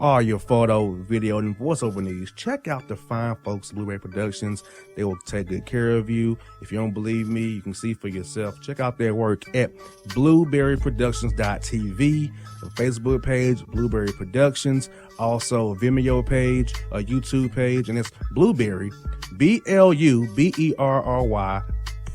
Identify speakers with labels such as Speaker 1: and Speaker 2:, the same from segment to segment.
Speaker 1: all your photo, video, and voiceover needs, check out the fine folks at Blueberry Productions. They will take good care of you. If you don't believe me, you can see for yourself. Check out their work at blueberryproductions.tv, the Facebook page, Blueberry Productions, also a Vimeo page, a YouTube page, and it's Blueberry, BLUBERRY,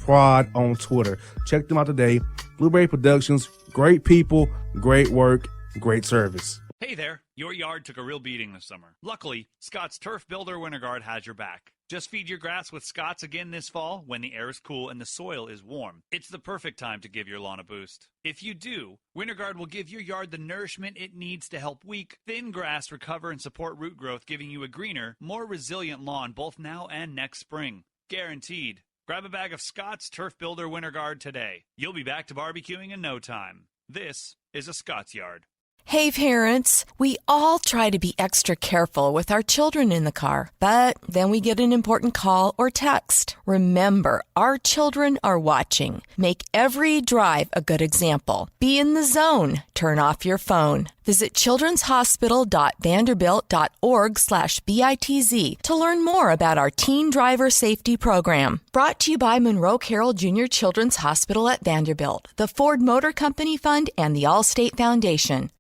Speaker 1: Prod on Twitter. Check them out today. Blueberry Productions, great people, great work, great service.
Speaker 2: Hey there, your yard took a real beating this summer. Luckily, Scott's Turf Builder Winter Guard has your back. Just feed your grass with Scott's again this fall when the air is cool and the soil is warm. It's the perfect time to give your lawn a boost. If you do, Winter Guard will give your yard the nourishment it needs to help weak, thin grass recover and support root growth, giving you a greener, more resilient lawn both now and next spring. Guaranteed. Grab a bag of Scott's Turf Builder Winter Guard today. You'll be back to barbecuing in no time. This is a Scott's Yard.
Speaker 3: Hey parents, we all try to be extra careful with our children in the car, but then we get an important call or text. Remember, our children are watching. Make every drive a good example. Be in the zone. Turn off your phone. Visit childrenshospital.vanderbilt.org/BITZ to learn more about our teen driver safety program. Brought to you by Monroe Carroll Jr. Children's Hospital at Vanderbilt, the Ford Motor Company Fund, and the Allstate Foundation.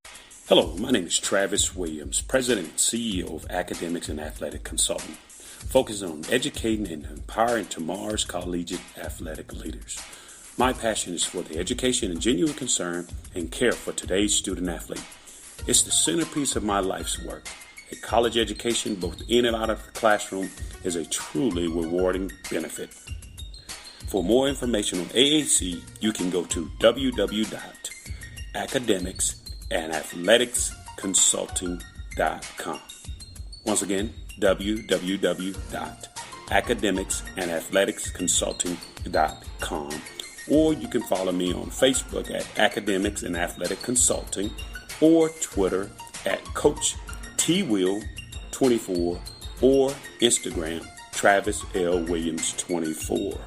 Speaker 4: Hello, my name is Travis Williams, President and CEO of Academics and Athletic Consulting, focusing on educating and empowering tomorrow's collegiate athletic leaders. My passion is for the education and genuine concern and care for today's student athlete. It's the centerpiece of my life's work. A college education, both in and out of the classroom, is a truly rewarding benefit. For more information on AAC, you can go to www.academicsandathleticsconsulting.com. Once again, www.academicsandathleticsconsulting.com. Or you can follow me on Facebook at Academics and Athletic Consulting, or Twitter at Coach TWill24, or Instagram Travis L. Williams 24.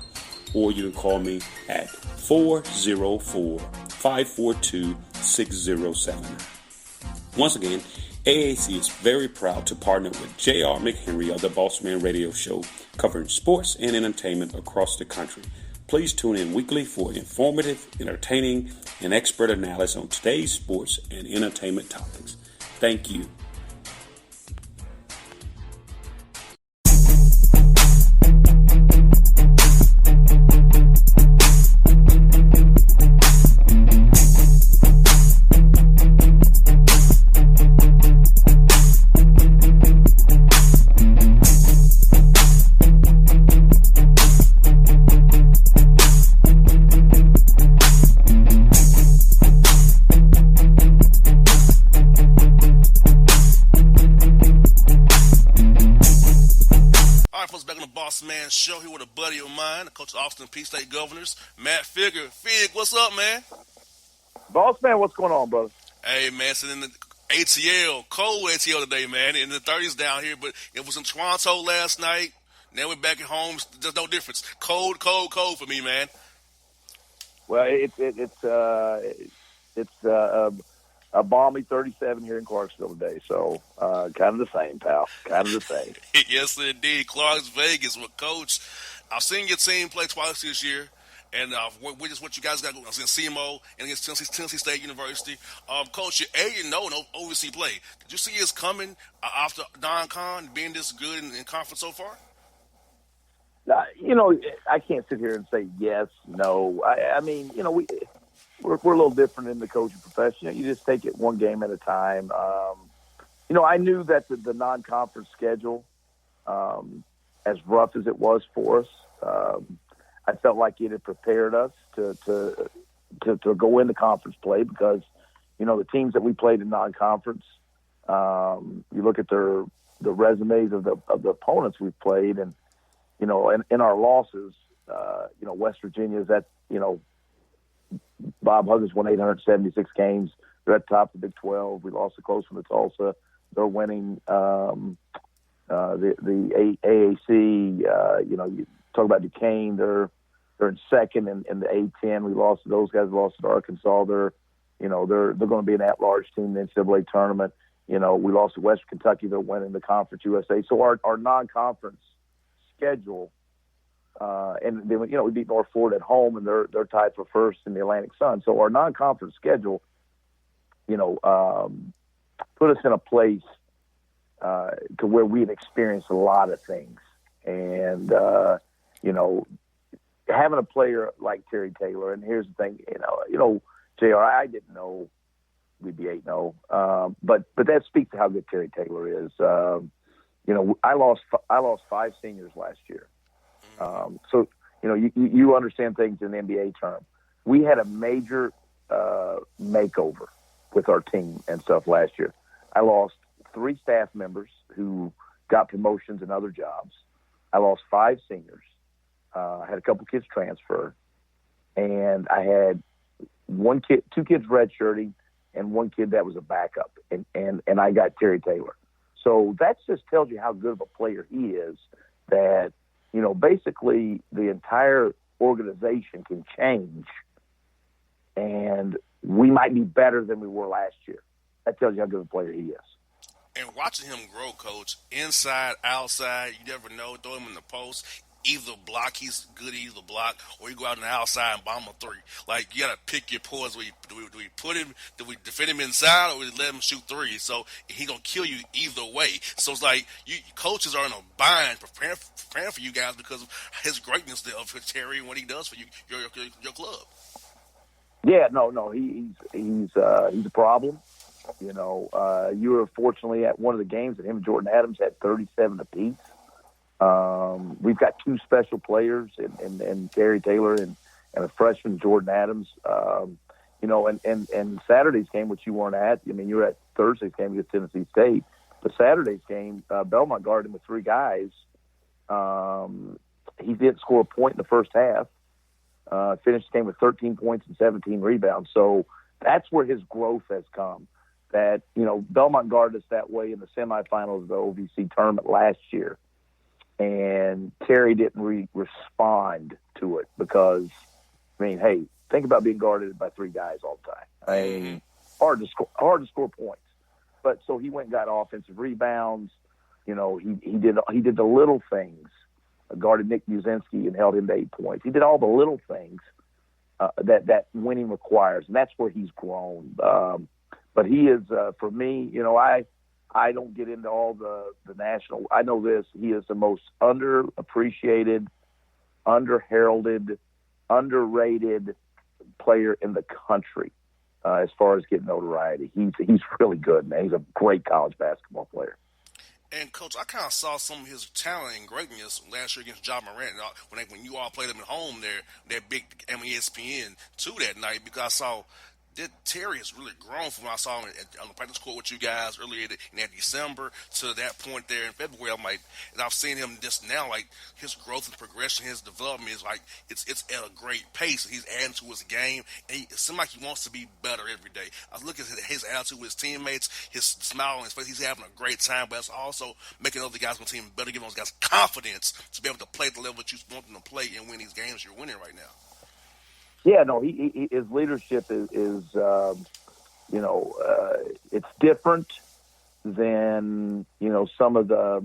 Speaker 4: Or you can call me at 404-542-6079. Once again, AAC is very proud to partner with J.R. McHenry of the Bossman Radio Show, covering sports and entertainment across the country. Please tune in weekly for informative, entertaining, and expert analysis on today's sports and entertainment topics. Thank you.
Speaker 5: Bossman show here with a buddy of mine, the coach of Austin Peay State Governors, Matt Figger. Fig, what's up, man?
Speaker 6: Bossman, what's going on, brother?
Speaker 5: Hey, man, sitting in the ATL, cold ATL today, man, in the 30s down here, but it was in Toronto last night. Now we're back at home. There's no difference. Cold, cold, cold for me, man.
Speaker 6: Well, it's a balmy 37 here in Clarksville today, so kind of the same, pal. Kind of the same.
Speaker 5: Yes, indeed. Clarks, Vegas with Coach. I've seen your team play twice this year, and we just what you guys got going. I was in SEMO and against Tennessee State University. Coach, you're 8-0 in overseas play. Did you see us coming after non-con being this good in conference so far?
Speaker 6: I can't sit here and say yes, no. I mean, we're a little different in the coaching profession. You just take it one game at a time. I knew that the non-conference schedule, as rough as it was for us, I felt like it had prepared us to go into conference play because, the teams that we played in non-conference, you look at the resumes of the opponents we've played, and in our losses, West Virginia's at Bob Huggins won 876 games. They're at the top of the Big 12. We lost a close one to Tulsa. They're winning the AAC. You talk about Duquesne. They're in second in the A10. We lost to those guys. We lost to Arkansas. They're going to be an at-large team in the NCAA tournament. We lost to Western Kentucky. They're winning the Conference USA. So our non-conference schedule, and then, we beat North Florida at home, and they're tied for first in the Atlantic Sun. So our non-conference schedule, put us in a place to where we had experienced a lot of things. And, having a player like Terry Taylor, and here's the thing, JR, I didn't know we'd be 8-0. But that speaks to how good Terry Taylor is. I lost 5 seniors last year. So, you understand things in the NBA term. We had a major makeover with our team and stuff last year. I lost 3 staff members who got promotions in other jobs. I lost 5 seniors. I had a couple kids transfer, and I had 2 kids redshirting, and 1 kid that was a backup, and I got Terry Taylor. So that just tells you how good of a player he is, that, basically the entire organization can change, and we might be better than we were last year. That tells you how good of a player he is.
Speaker 5: And watching him grow, Coach, inside, outside, you never know. Throw him in the post. Either block, he's good either block, or you go out on the outside and bomb a 3. Like, you got to pick your poison. Do we put him, do we defend him inside, or we let him shoot 3? So he going to kill you either way. So it's like coaches are in a bind preparing for you guys because of his greatness of Terry and what he does for you, your club.
Speaker 6: Yeah, no, he's a problem. You were fortunately at one of the games that him and Jordan Adams had 37 apiece. We've got 2 special players in Terry Taylor and a freshman, Jordan Adams. And Saturday's game, which you weren't at, you were at Thursday's game against Tennessee State. But Saturday's game, Belmont guarded him with 3 guys. He didn't score a point in the first half. Finished the game with 13 points and 17 rebounds. So that's where his growth has come. That, Belmont guarded us that way in the semifinals of the OVC tournament last year. And Terry didn't respond to it because, hey, think about being guarded by 3 guys all the time. Hard to score points. But so he went and got offensive rebounds. He did the little things. Guarded Nick Muzinski and held him to 8 points. He did all the little things that winning requires, and that's where he's grown. But he is, for me, I don't get into all the national. I know this. He is the most underappreciated, underheralded, underrated player in the country as far as getting notoriety. He's really good, man. He's a great college basketball player.
Speaker 5: And, Coach, I kind of saw some of his talent and greatness last year against John Morant when you all played him at home there, that big ESPN 2 that night, because I saw Terry has really grown from what I saw him on the practice court with you guys earlier in that December to that point there in February. I'm like, and I've seen him just now, like his growth and progression, his development is like it's at a great pace. He's adding to his game, and it seems like he wants to be better every day. I look at his attitude with his teammates, his smile on his face. He's having a great time, but it's also making other guys on the team better, giving those guys confidence to be able to play at the level that you want them to play and win these games you're winning right now.
Speaker 6: Yeah, no, his leadership is it's different than, some of the,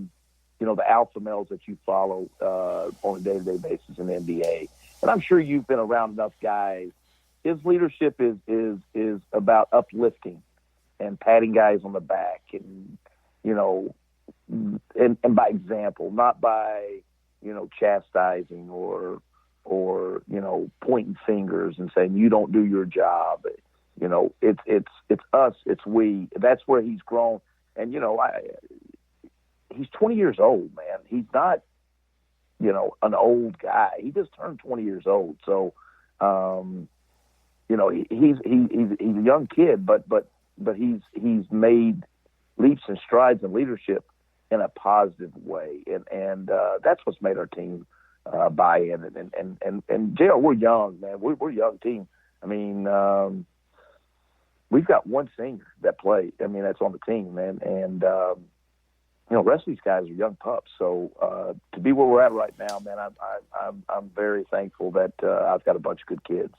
Speaker 6: the alpha males that you follow on a day-to-day basis in the NBA. And I'm sure you've been around enough guys. His leadership is about uplifting and patting guys on the back and, and by example, not by, chastising or pointing fingers and saying you don't do your job. It's us, it's we. That's where he's grown. And he's 20 years old, man. He's not an old guy. He just turned 20 years old. So he's a young kid, but he's made leaps and strides in leadership in a positive way, and that's what's made our team buy in. And JR, we're young, man. We're a young team. I mean, we've got 1 senior that played. I mean, that's on the team, man. And the rest of these guys are young pups. So to be where we're at right now, man, I'm very thankful that I've got a bunch of good kids.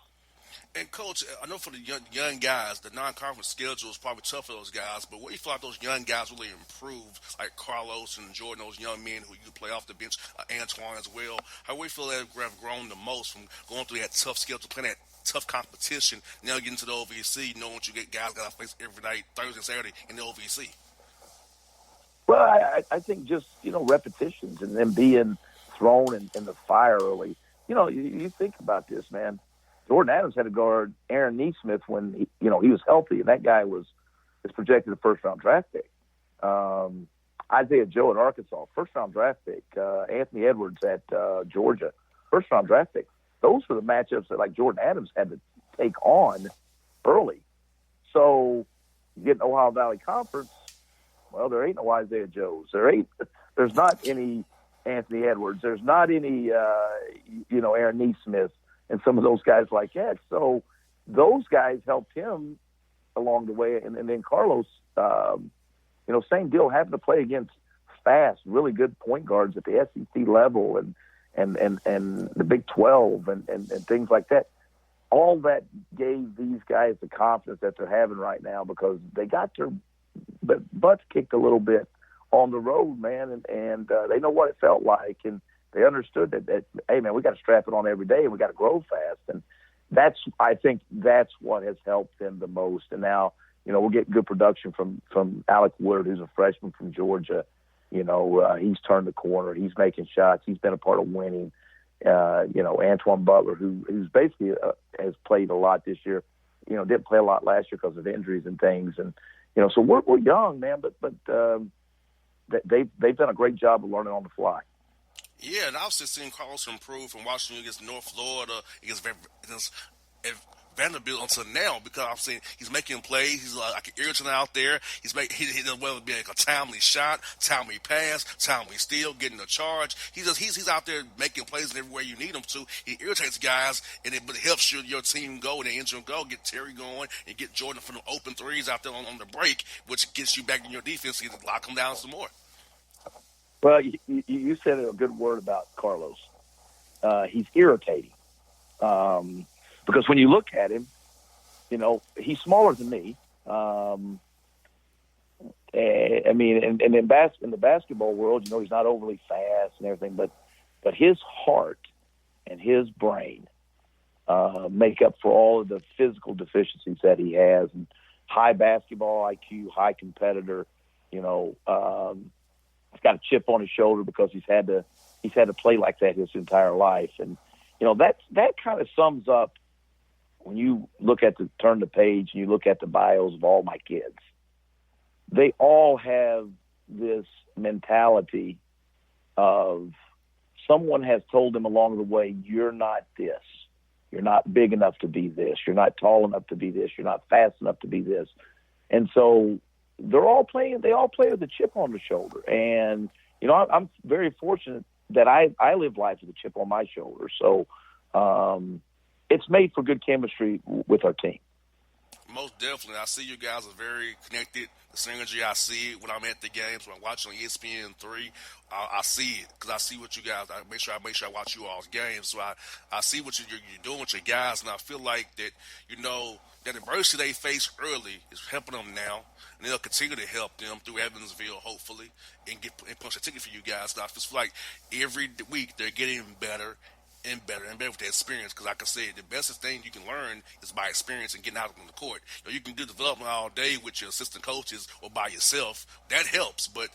Speaker 5: And Coach, I know for the young guys, the non-conference schedule is probably tough for those guys. But where you feel like those young guys really improved, like Carlos and Jordan, those young men who you play off the bench, Antoine as well. How do you feel they have grown the most from going through that tough schedule, playing that tough competition? Now getting to the OVC, knowing what you get guys got to face every night, Thursday and Saturday in the OVC.
Speaker 6: Well, I think just, repetitions and then being thrown in the fire early. You think about this, man. Jordan Adams had to guard Aaron Neesmith when he was healthy, and that guy is projected a first-round draft pick. Isaiah Joe at Arkansas, first-round draft pick. Anthony Edwards at Georgia, first-round draft pick. Those were the matchups that, like, Jordan Adams had to take on early. So you get an Ohio Valley Conference, well, there ain't no Isaiah Joes. There's not any Anthony Edwards. There's not any, Aaron Neesmith and some of those guys like that. So those guys helped him along the way. And then Carlos, same deal, having to play against fast, really good point guards at the SEC level and the Big 12 and things like that. All that gave these guys the confidence that they're having right now because they got their butts kicked a little bit on the road, man, and they know what it felt like, and they understood that hey, man, we got to strap it on every day, and we got to grow fast, and I think that's what has helped them the most. And now, we're getting good production from Alec Woodard, who's a freshman from Georgia. He's turned the corner, he's making shots, he's been a part of winning. Antoine Butler, who's basically has played a lot this year, didn't play a lot last year because of injuries and things, and so we're young, man, but they've done a great job of learning on the fly.
Speaker 5: Yeah, and I was just seeing Carlos improve from Washington against North Florida against Vanderbilt until now because I'm saying he's making plays. He's like an irritant out there. He does whether it be like a timely shot, timely pass, timely steal, getting a charge. He's out there making plays everywhere you need him to. He irritates guys, but it helps your team go and the engine go. Get Terry going and get Jordan for the open threes out there on the break, which gets you back in your defense. You can lock them down some more.
Speaker 6: Well, you said a good word about Carlos. He's irritating. Because when you look at him, he's smaller than me. In the basketball world, he's not overly fast and everything, but his heart and his brain make up for all of the physical deficiencies that he has. And high basketball IQ, high competitor. He's got a chip on his shoulder because he's had to play like that his entire life, and that kind of sums up. When you turn the page and you look at the bios of all my kids, they all have this mentality of someone has told them along the way, you're not this. You're not big enough to be this. You're not tall enough to be this. You're not fast enough to be this. And so they all play with a chip on the shoulder. And, I'm very fortunate that I live life with a chip on my shoulder. So, it's made for good chemistry with our team.
Speaker 5: Most definitely. I see you guys are very connected. The synergy, I see it when I'm at the games, when I'm watching on ESPN3. I see it because I see what you guys. I make sure I watch you all's games. So I see what you're doing with your guys, and I feel like that that adversity they face early is helping them now, and they'll continue to help them through Evansville, hopefully, and punch a ticket for you guys. And I just feel like every week they're getting better and better with their experience, because like I said, the best thing you can learn is by experience and getting out on the court. You can do development all day with your assistant coaches or by yourself. That helps, but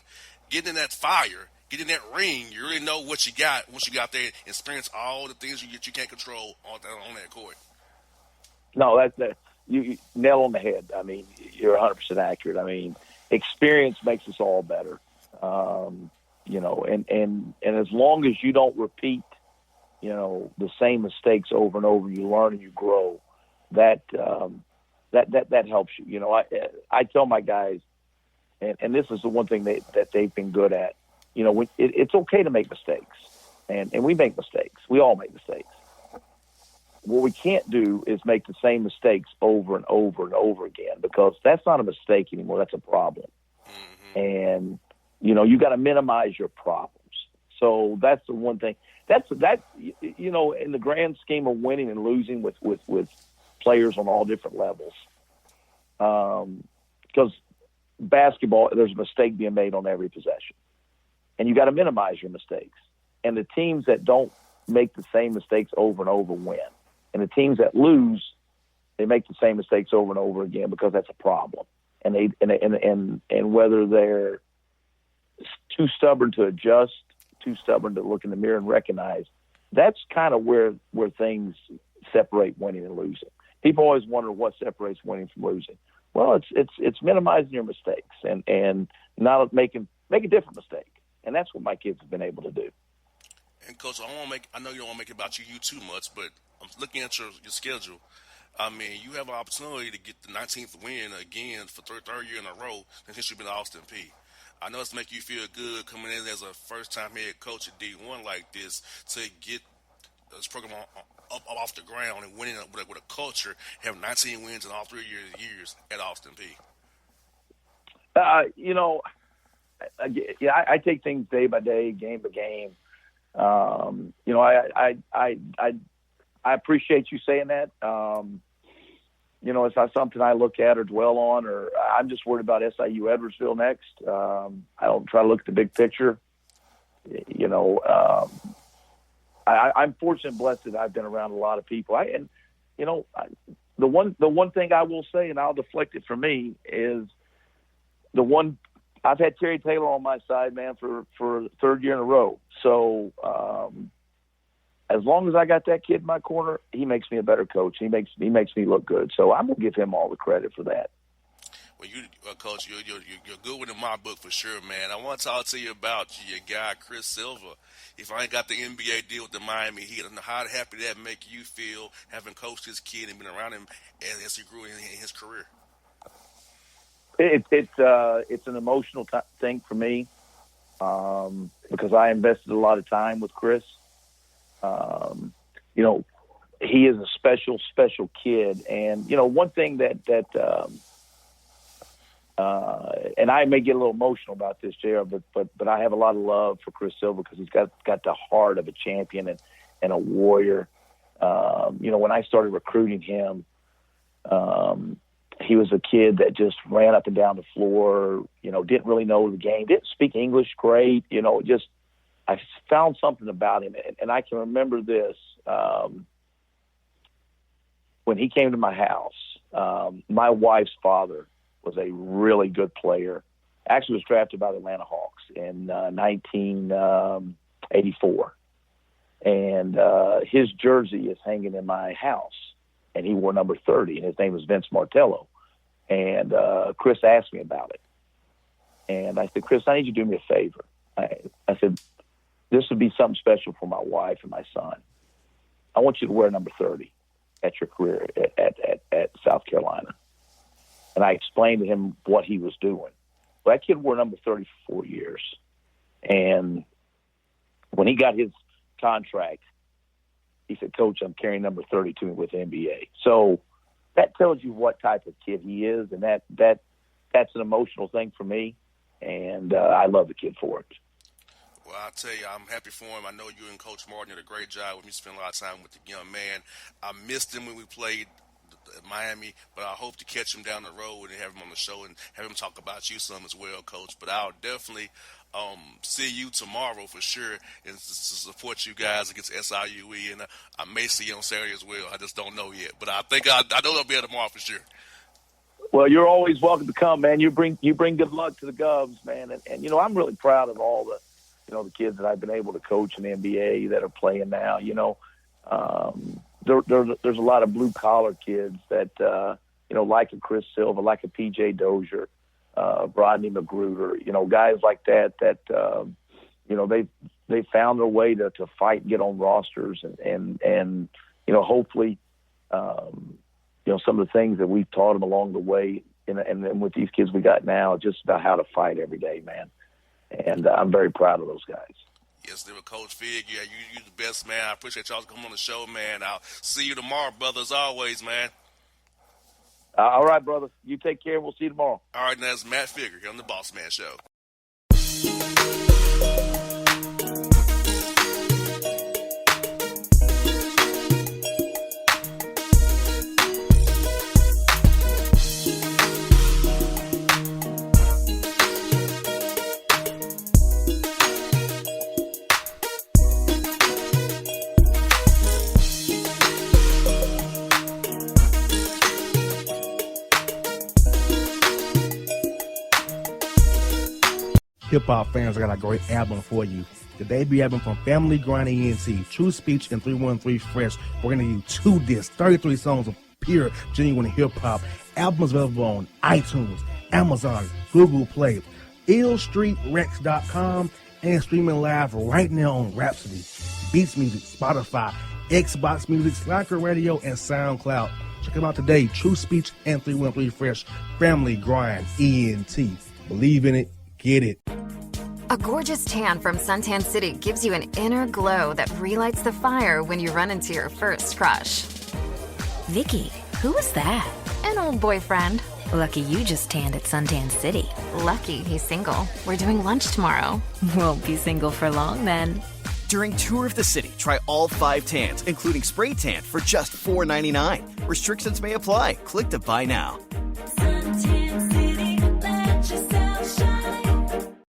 Speaker 5: getting in that fire, getting in that ring, you really know what you got once you got there and experience all the things you can't control on that court.
Speaker 6: No, you nail on the head. I mean, you're 100% accurate. I mean, experience makes us all better. And as long as you don't repeat the same mistakes over and over, you learn and you grow. That helps you. I tell my guys, and this is the one thing that they've been good at. It's okay to make mistakes, and we make mistakes. We all make mistakes. What we can't do is make the same mistakes over and over and over again, because that's not a mistake anymore. That's a problem. Mm-hmm. And you got to minimize your problems. So that's the one thing. That's in the grand scheme of winning and losing with players on all different levels. Because basketball, there's a mistake being made on every possession. And you got to minimize your mistakes. And the teams that don't make the same mistakes over and over win. And the teams that lose, they make the same mistakes over and over again because that's a problem. And whether they're too stubborn to adjust, too stubborn to look in the mirror and recognize, that's kind of where things separate winning and losing. People always wonder what separates winning from losing. Well, it's minimizing your mistakes and not make a different mistake. And that's what my kids have been able to do.
Speaker 5: And Coach, I know you don't want to make it about you too much, but I'm looking at your schedule. I mean, you have an opportunity to get the 19th win again for third year in a row since you've been at Austin P. I know it's make you feel good coming in as a first-time head coach at D1 like this to get this program up off the ground and winning with a culture, having 19 wins in all 3 years at Austin P.
Speaker 6: I take things day by day, game by game. I appreciate you saying that. It's not something I look at or dwell on, or I'm just worried about SIU Edwardsville next. I don't try to look at the big picture. I'm fortunate and blessed that I've been around a lot of people. The one thing I will say, and I'll deflect it from me, is I've had Terry Taylor on my side, man, for the third year in a row. So as long as I got that kid in my corner, he makes me a better coach. He makes me look good. So I'm gonna give him all the credit for that.
Speaker 5: Well, Coach, you're good one in my book for sure, man. I want to talk to you about your guy, Chris Silva. If I ain't got the NBA deal with the Miami Heat, how happy that make you feel having coached this kid and been around him as he grew in his career?
Speaker 6: It's an emotional thing for me because I invested a lot of time with Chris. He is a special kid, and one thing that and I may get a little emotional about this, JR, but I have a lot of love for Chris Silva because he's got the heart of a champion and a warrior. When I started recruiting him, he was a kid that just ran up and down the floor, didn't really know the game, didn't speak English great, I found something about him. And I can remember this, when he came to my house, my wife's father was a really good player. Actually was drafted by the Atlanta Hawks in 1984. And his jersey is hanging in my house. And he wore number 30, and his name was Vince Martello. And Chris asked me about it. And I said, Chris, I need you to do me a favor. I said, this would be something special for my wife and my son. I want you to wear number 30 at your career at South Carolina. And I explained to him what he was doing. Well, that kid wore number 30 for 4 years. And when he got his contract, he said, Coach, I'm carrying number 32 with the NBA. So that tells you what type of kid he is, and that's an emotional thing for me, and I love the kid for it.
Speaker 5: Well, I'll tell you, I'm happy for him. I know you and Coach Martin did a great job with me, spending a lot of time with the young man. I missed him when we played at Miami, but I hope to catch him down the road and have him on the show and have him talk about you some as well, Coach. But I'll definitely see you tomorrow for sure and to support you guys against SIUE, and I may see you on Saturday as well. I just don't know yet, but I think I know I'll be there tomorrow for sure.
Speaker 6: Well, you're always welcome to come, man. You bring good luck to the Govs, man, and I'm really proud of all the the kids that I've been able to coach in the NBA that are playing now. There's a lot of blue collar kids that like a Chris Silva, like a PJ Dozier, Rodney Magruder, guys like that they found their way to fight and get on rosters and hopefully some of the things that we've taught them along the way and with these kids we got now, just about how to fight every day, man. And I'm very proud of those guys.
Speaker 5: Yes, they were Coach Fig. Yeah, you the best, man. I appreciate y'all coming on the show, man. I'll see you tomorrow, brother, as always, man.
Speaker 6: All right, brother. You take care. We'll see you tomorrow.
Speaker 5: All right, now it's Matt Figger here on the Bossman Show.
Speaker 1: hip-hop fans, I got a great album for you. The debut album from Family Grind ENT, True Speech and 313 Fresh. We're going to give you 2 discs, 33 songs of pure, genuine hip-hop. Albums available on iTunes, Amazon, Google Play, illstreetrex.com, and streaming live right now on Rhapsody, Beats Music, Spotify, Xbox Music, Slacker Radio, and SoundCloud. Check them out today. True Speech and 313 Fresh. Family Grind ENT. Believe in it. Get it.
Speaker 7: A gorgeous tan from Suntan City gives you an inner glow that relights the fire when you run into your first crush.
Speaker 8: Vicky, who was that?
Speaker 7: An old boyfriend.
Speaker 8: Lucky you just tanned at Suntan City.
Speaker 7: Lucky he's single. We're doing lunch tomorrow.
Speaker 8: Won't be single for long then.
Speaker 9: During Tour of the City, try all 5 tans, including spray tan, for just $4.99. Restrictions may apply. Click to buy now.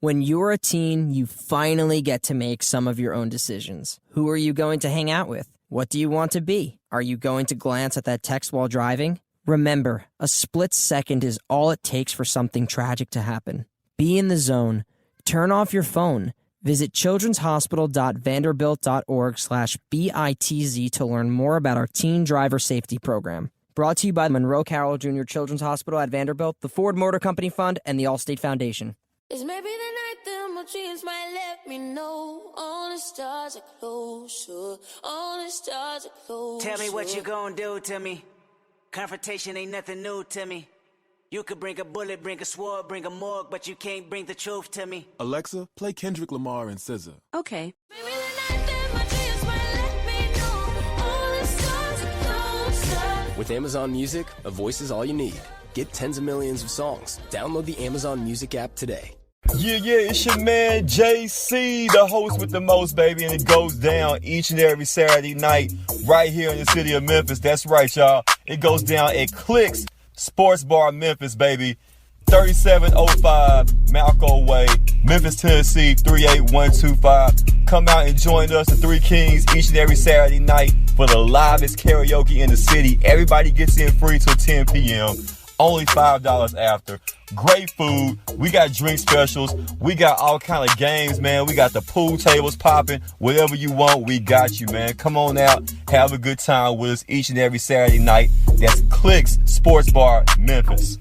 Speaker 10: When you're a teen, you finally get to make some of your own decisions. Who are you going to hang out with? What do you want to be? Are you going to glance at that text while driving? Remember, a split second is all it takes for something tragic to happen. Be in the zone. Turn off your phone. Visit childrenshospital.vanderbilt.org/BITZ to learn more about our teen driver safety program. Brought to you by the Monroe Carroll Jr. Children's Hospital at Vanderbilt, the Ford Motor Company Fund, and the Allstate Foundation.
Speaker 11: It's maybe the night that my dreams might let me know. All the stars are closer. All the stars are closer.
Speaker 12: Tell me what you gonna do to me. Confrontation ain't nothing new to me. You could bring a bullet, bring a sword, bring a morgue, but you can't bring the truth to me.
Speaker 13: Alexa, play Kendrick Lamar and SZA.
Speaker 8: Okay.
Speaker 11: Maybe the night that my dreams might let me know. All the stars are closer.
Speaker 14: With Amazon Music, a voice is all you need. Get tens of millions of songs. Download the Amazon Music app today.
Speaker 15: Yeah, it's your man JC, the host with the most, baby, and it goes down each and every Saturday night right here in the city of Memphis. That's right, y'all. It goes down at Clicks Sports Bar Memphis, baby. 3705 Malco Way, Memphis, Tennessee, 38125. Come out and join us, the Three Kings, each and every Saturday night for the livest karaoke in the city. Everybody gets in free till 10 p.m. Only $5 after. Great food. We got drink specials. We got all kind of games, man. We got the pool tables popping. Whatever you want, we got you, man. Come on out. Have a good time with us each and every Saturday night. That's Clicks Sports Bar, Memphis.